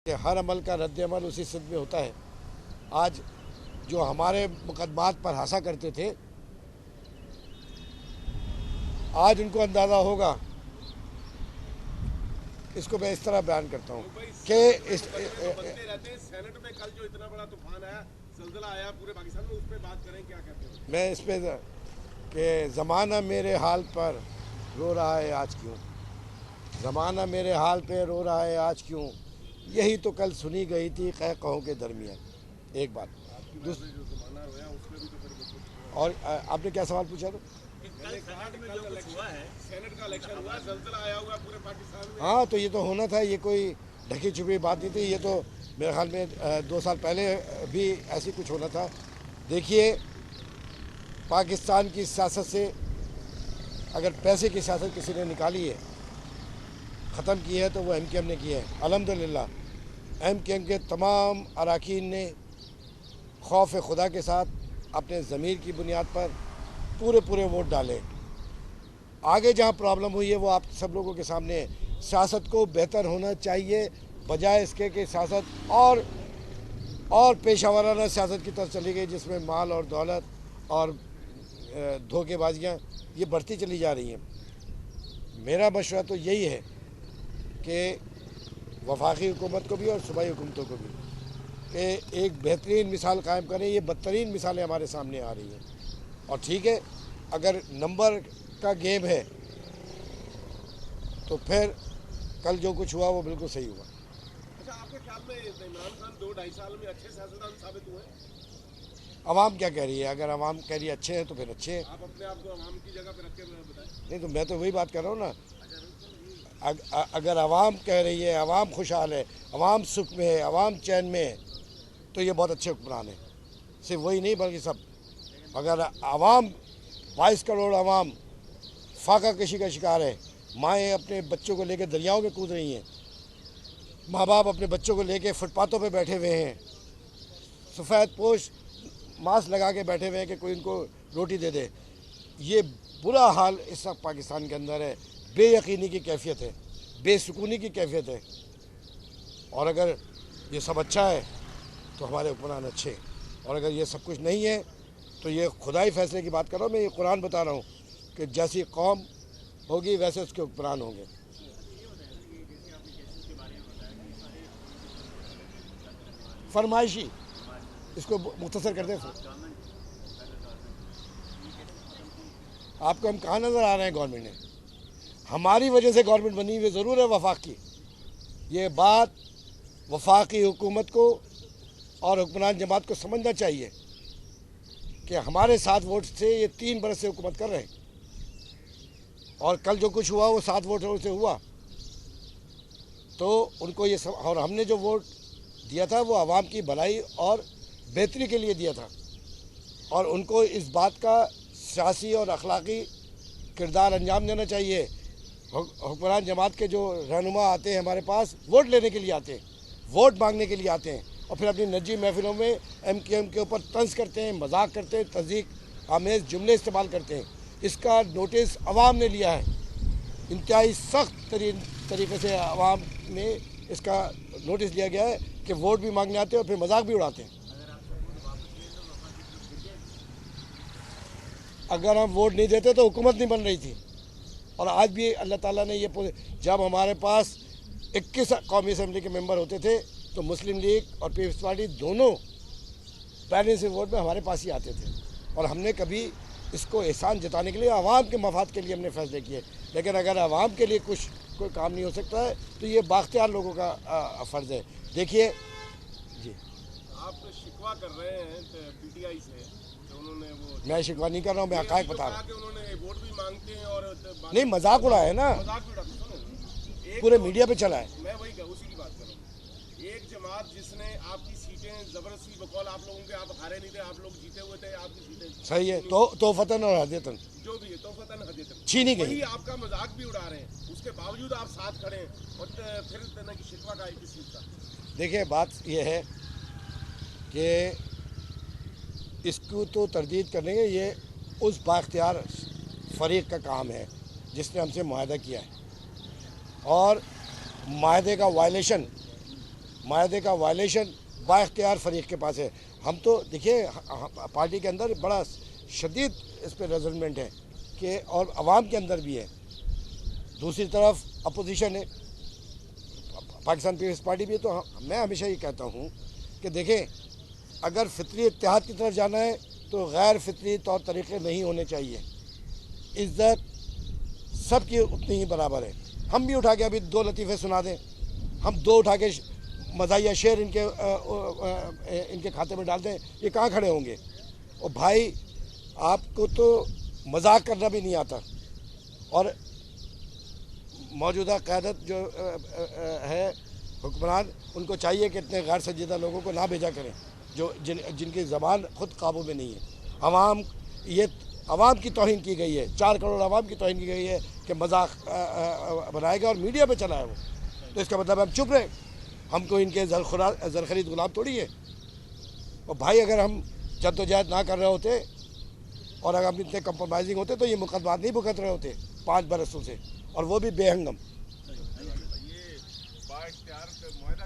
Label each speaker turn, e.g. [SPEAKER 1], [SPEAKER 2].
[SPEAKER 1] کہ ہر عمل کا رد عمل اسی صد میں ہوتا ہے۔ آج جو ہمارے مقدمات پر ہنسا کرتے تھے، آج ان کو اندازہ ہوگا۔ اس کو میں اس طرح بیان کرتا ہوں کہ
[SPEAKER 2] سینٹ میں کل جو اتنا بڑا طوفان آیا، زلزلہ آیا پورے پاکستان میں، اس پہ بات کریں، کیا کہتے ہیں؟
[SPEAKER 1] میں اس پہ کہ زمانہ میرے حال پر رو رہا ہے آج کیوں، زمانہ میرے حال پہ رو رہا ہے آج کیوں، یہی تو کل سنی گئی تھی قہقہوں کے درمیان۔ ایک بات اور آپ نے کیا سوال پوچھا تھا؟ ہاں، تو یہ تو ہونا تھا، یہ کوئی ڈھکی چھپی بات نہیں تھی، یہ تو میرے خیال میں 2 سال پہلے بھی ایسی کچھ ہونا تھا۔ دیکھیے، پاکستان کی سیاست سے اگر پیسے کی سیاست کسی نے نکالی ہے، ختم کی ہے، تو وہ ایم کیو ایم نے کی ہے۔ الحمدللہ ایم کیو ایم کے تمام اراکین نے خوف خدا کے ساتھ اپنے ضمیر کی بنیاد پر پورے ووٹ ڈالے۔ آگے جہاں پرابلم ہوئی ہے وہ آپ سب لوگوں کے سامنے ہے۔ سیاست کو بہتر ہونا چاہیے، بجائے اس کے کہ سیاست اور پیشہ ورانہ سیاست کی طرف چلی گئی، جس میں مال اور دولت اور دھوکے بازیاں یہ بڑھتی چلی جا رہی ہیں۔ میرا مشورہ تو یہی ہے کہ وفاقی حکومت کو بھی اور صوبائی حکومتوں کو بھی کہ ایک بہترین مثال قائم کریں۔ یہ بدترین مثالیں ہمارے سامنے آ رہی ہیں، اور ٹھیک ہے، اگر نمبر کا گیم ہے تو پھر کل جو کچھ ہوا وہ بالکل صحیح ہوا۔
[SPEAKER 2] اچھا، آپ کے خیال میں عمران خان 2-2.5 سال میں اچھے سیاستدان ثابت ہوئے؟
[SPEAKER 1] عوام کیا کہہ رہی ہے؟ اگر عوام کہہ رہی ہے اچھے ہیں تو پھر اچھے ہیں۔
[SPEAKER 2] آپ اپنے آپ کو عوام کی جگہ پہ رکھ کے بتائیں۔
[SPEAKER 1] نہیں، تو میں تو وہی بات کر رہا ہوں نا، اگر عوام کہہ رہی ہے، عوام خوشحال ہے، عوام سکھ میں ہے، عوام چین میں ہے، تو یہ بہت اچھے حکمران ہیں۔ صرف وہی نہیں بلکہ سب۔ اگر عوام 22 کروڑ عوام فاقہ کشی کا شکار ہے، مائیں اپنے بچوں کو لے کے دریاؤں میں کود رہی ہیں، ماں باپ اپنے بچوں کو لے کے فٹ پاتھوں پہ بیٹھے ہوئے ہیں، سفید پوش ماسک لگا کے بیٹھے ہوئے ہیں کہ کوئی ان کو روٹی دے دے، یہ برا حال اس وقت پاکستان کے اندر ہے۔ بے یقینی کی کیفیت ہے، بے سکونی کی کیفیت ہے۔ اور اگر یہ سب اچھا ہے تو ہمارے حکمران اچھے ہیں، اور اگر یہ سب کچھ نہیں ہے تو یہ خدائی فیصلے کی بات کر رہا ہوں میں، یہ قرآن بتا رہا ہوں کہ جیسی قوم ہوگی ویسے اس کے حکمران ہوں گے۔ فرمائشی، اس کو مختصر کر دیں۔ آپ کو ہم کہاں نظر آ رہے ہیں گورنمنٹ نے؟ ہماری وجہ سے گورنمنٹ بنی ہوئی ضرور ہے وفاق کی۔ یہ بات وفاقی حکومت کو اور حکمران جماعت کو سمجھنا چاہیے کہ ہمارے 7 ووٹ سے یہ 3 برس سے حکومت کر رہے ہیں، اور کل جو کچھ ہوا وہ 7 ووٹوں سے ہوا، تو ان کو یہ اور ہم نے جو ووٹ دیا تھا وہ عوام کی بھلائی اور بہتری کے لیے دیا تھا، اور ان کو اس بات کا سیاسی اور اخلاقی کردار انجام دینا چاہیے۔ حکمران جماعت کے جو رہنما آتے ہیں ہمارے پاس، ووٹ لینے کے لیے آتے ہیں، ووٹ مانگنے کے لیے آتے ہیں، اور پھر اپنی نجی محفلوں میں ایم کیو ایم کے اوپر طنز کرتے ہیں، مذاق کرتے ہیں، تضحیک آمیز جملے استعمال کرتے ہیں۔ اس کا نوٹس عوام نے لیا ہے، انتہائی سخت ترین طریقے سے عوام میں اس کا نوٹس لیا گیا ہے کہ ووٹ بھی مانگنے آتے ہیں اور پھر مذاق بھی اڑاتے ہیں۔ اگر ہم ووٹ نہیں دیتے تو حکومت نہیں بن رہی تھی، اور آج بھی اللہ تعالیٰ نے یہ جب ہمارے پاس 21 قومی اسمبلی کے ممبر ہوتے تھے تو مسلم لیگ اور پیپلز پارٹی دونوں بیلنس ووٹ میں ہمارے پاس ہی آتے تھے، اور ہم نے کبھی اس کو احسان جتانے کے لیے عوام کے مفاد کے لیے ہم نے فیصلے کیے۔ لیکن اگر عوام کے لیے کوئی کام نہیں ہو سکتا ہے تو یہ بااختیار لوگوں کا فرض ہے۔ دیکھیے جی،
[SPEAKER 2] آپ شکوہ کر رہے ہیں پی ٹی آئی سے کہ انہوں نے وہ،
[SPEAKER 1] میں شکوہ نہیں کر رہا ہوں، میں حقائق بتا رہا ہوں۔
[SPEAKER 2] کہ انہوں نے ووٹ بھی مانگتے ہیں اور
[SPEAKER 1] نہیں، مذاق اڑایا ہے نا،
[SPEAKER 2] مذاق بھی اڑاتے ہیں،
[SPEAKER 1] پورے میڈیا پہ چلا ہے۔
[SPEAKER 2] میں وہی اسی کی بات کر رہا ہوں۔ ایک جماعت جس نے آپ کی سیٹیں زبردستی، بقول آپ لوگوں کے، آپ ہارے نہیں تھے، آپ لوگ جیتے ہوئے تھے، آپ کی سیٹیں
[SPEAKER 1] صحیح ہے، تو فتن اور ہدیتن
[SPEAKER 2] جو بھی ہے تو فتن ہدیتن
[SPEAKER 1] چھینی گئی،
[SPEAKER 2] وہی آپ کا مذاق بھی اڑا رہے ہیں، اس کے باوجود آپ ساتھ کھڑے ہیں، اور پھر شکوہ کا کس چیز کا؟
[SPEAKER 1] دیکھیں، بات یہ ہے کہ اس کو تو تردید کرنے کے یہ اس بااختیار فریق کا کام ہے جس نے ہم سے معاہدہ کیا ہے، اور معاہدے کا وائلیشن معاہدے کا وائلیشن با اختیار فریق کے پاس ہے. ہم تو دیکھیے پارٹی کے اندر بڑا شدید اس پہ ریزنمنٹ ہے کہ اور عوام کے اندر بھی ہے. دوسری طرف اپوزیشن ہے پاکستان پیپلز پارٹی بھی. تو میں ہمیشہ یہ کہتا ہوں کہ دیکھیں اگر فطری اتحاد کی طرف جانا ہے تو غیر فطری طور طریقے نہیں ہونے چاہیے. عزت سب کی اتنی ہی برابر ہے. ہم بھی اٹھا کے ابھی 2 لطیفے سنا دیں, ہم 2 اٹھا کے مزاحیہ شعر ان کے کھاتے میں ڈال دیں, یہ کہاں کھڑے ہوں گے؟ اور بھائی آپ کو تو مذاق کرنا بھی نہیں آتا. اور موجودہ قیادت جو ہے حکمران, ان کو چاہیے کہ اتنے غیر سنجیدہ لوگوں کو نہ بھیجا کریں جو جن کی زبان خود قابو میں نہیں ہے. عوام کی توہین کی گئی ہے, 4 کروڑ عوام کی توہین کی گئی ہے کہ مذاق بنائے گا اور میڈیا پہ چلا ہے وہ. تو اس کا مطلب ہم چپ رہے, ہم کو ان کے زرخرید غلام توڑی ہے. اور بھائی اگر ہم جدوجہد نہ کر رہے ہوتے اور اگر ہم اتنے کمپرومائزنگ ہوتے تو یہ مقدمات نہیں بھگت رہے ہوتے 5 برسوں سے, اور وہ بھی بے ہنگم.
[SPEAKER 2] یہ با اختیار معاہدہ